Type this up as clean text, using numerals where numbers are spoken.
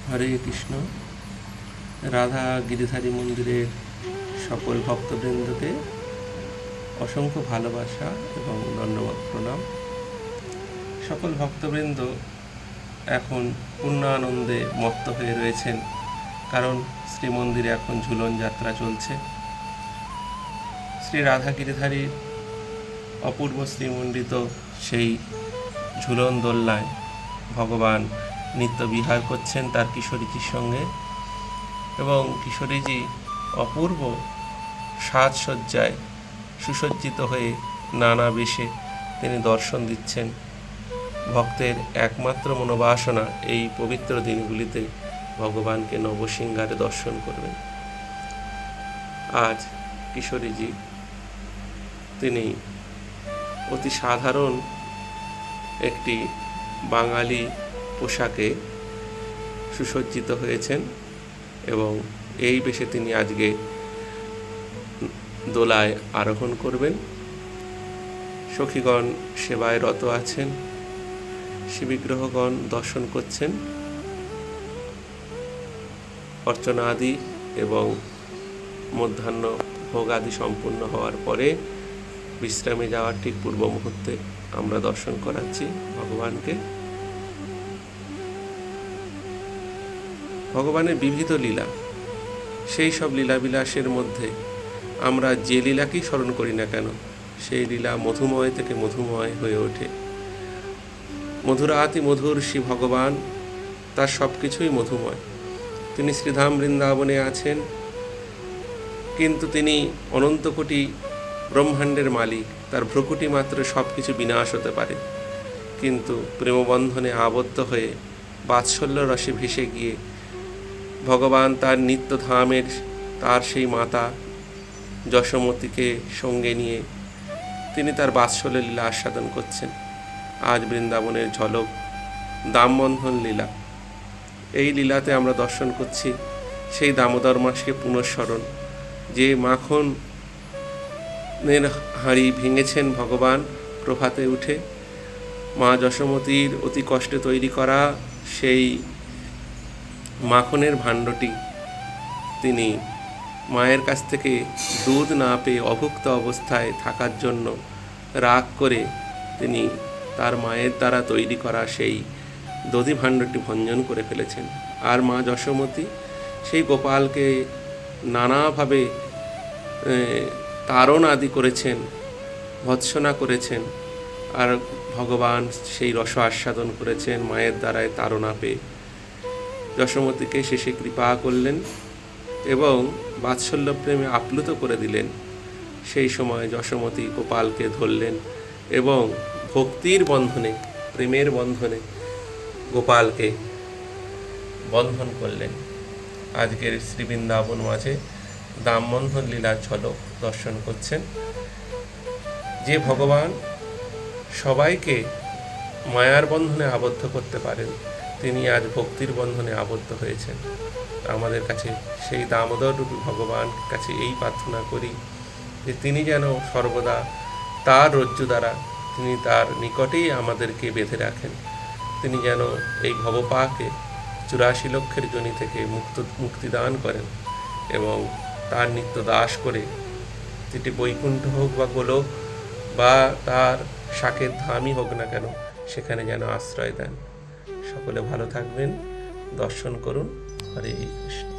হরে কৃষ্ণ। রাধা গিরিধারী মন্দিরের সকল ভক্তবৃন্দকে অসংখ্য ভালোবাসা এবং দণ্ডবত প্রণাম। সকল ভক্তবৃন্দ এখন পূর্ণানন্দে মত্ত হয়ে রয়েছেন, কারণ শ্রীমন্দিরে এখন ঝুলন যাত্রা চলছে। শ্রী রাধা গিরিধারীর অপূর্ব শ্রীমণ্ডিত সেই ঝুলন দোলনায় ভগবান নিত্য বিহার করছেন তার কিশোরীজির সঙ্গে, এবং কিশোরীজি অপূর্ব সাজসজ্জায় সুসজ্জিত হয়ে নানা বেশে তিনি দর্শন দিচ্ছেন। ভক্তের একমাত্র মনোবাসনা এই পবিত্র দিনগুলিতে ভগবানকে নবসিংহারে দর্শন করবেন। আজ কিশোরীজি তিনি অতি সাধারণ একটি বাঙালি পোশাকে সুসজ্জিত হয়েছেন, এবং এই বেশে তিনি আজকে দোলায় আরোহণ করবেন। সখীগণ সেবায় রত আছেন, শিবিগ্রহগণ দর্শন করছেন। অর্চনা আদি এবং মধ্যাহ্ন ভোগ আদি সম্পূর্ণ হওয়ার পরে বিশ্রামে যাওয়ার ঠিক পূর্ব মুহূর্তে আমরা দর্শন করাচ্ছি ভগবানকে। ভগবানের বিবিধ লীলা, সেই সব লীলাবিলাসের মধ্যে আমরা যে লীলাকেই স্মরণ করি না কেন, সেই লীলা মধুময় থেকে মধুময় হয়ে ওঠে। মধুরাতি মধুর শ্রী ভগবান, তার সব কিছুই মধুময়। তিনি শ্রীধাম বৃন্দাবনে আছেন, কিন্তু তিনি অনন্ত কোটি ব্রহ্মাণ্ডের মালিক। তার ভ্রুকুটি মাত্র সব কিছু বিনাশ হতে পারে, কিন্তু প্রেমবন্ধনে আবদ্ধ হয়ে বাৎসল্য রসে ভেসে গিয়ে ভগবান তার নিত্যধামের তার সেই মাতা যশোমতীকে সঙ্গে নিয়ে তিনি তার বাৎসল্য লীলা আস্বাদন করছেন। আজ বৃন্দাবনের ঝলক দামবন্ধন লীলা। এই লীলাতে আমরা দর্শন করছি সেই দামোদর মাসকে পুনঃস্মরণ, যে মাখনের হাঁড়ি ভেঙেছেন ভগবান প্রভাতে উঠে। মা যশোমতীর অতি কষ্টে তৈরি করা সেই মাখনের ভাণ্ডটি তিনি মায়ের কাছ থেকে দুধ না পেয়ে অভুক্ত অবস্থায় থাকার জন্য রাগ করে তিনি তার মায়ের দ্বারা তৈরি করা সেই দধি ভাণ্ডটি ভঞ্জন করে ফেলেছেন। আর মা যশোমতী সেই গোপালকে নানাভাবে তাড়ন আদি করেছেন, ভৎসনা করেছেন, আর ভগবান সেই রস আস্বাদন করেছেন মায়ের দ্বারায় তাড়না পেয়ে। যশোমতীকে শেষে কৃপা করলেন এবং বাৎসল্য প্রেমে আপ্লুত করে দিলেন। সেই সময় যশোমতী গোপালকে ধরলেন এবং ভক্তির বন্ধনে, প্রেমের বন্ধনে গোপালকে বন্ধন করলেন। আজকের শ্রীবৃন্দাবন মাঝে দামবন্ধন লীলার ঝলক দর্শন করছেন। যে ভগবান সবাইকে মায়ার বন্ধনে আবদ্ধ করতে পারেন, তিনি আজ ভক্তির বন্ধনে আবদ্ধ হয়েছেন। আমাদের কাছে সেই দামোদর রূপী ভগবান কাছে এই প্রার্থনা করি যে তিনি যেন সর্বদা তার রজ্জু দ্বারা তিনি তার নিকটেই আমাদেরকে বেঁধে রাখেন। তিনি যেন এই ভবপাকে 84 লক্ষের জনি থেকে মুক্তিদান করেন, এবং তার নিত্য দাস করে যেটি বৈকুণ্ঠ হোক বা গোলক বা তার শাকের ধামই হোক না কেন, সেখানে যেন আশ্রয় দেন। সকলে ভালো থাকবেন, দর্শন করুন। হরে কৃষ্ণ।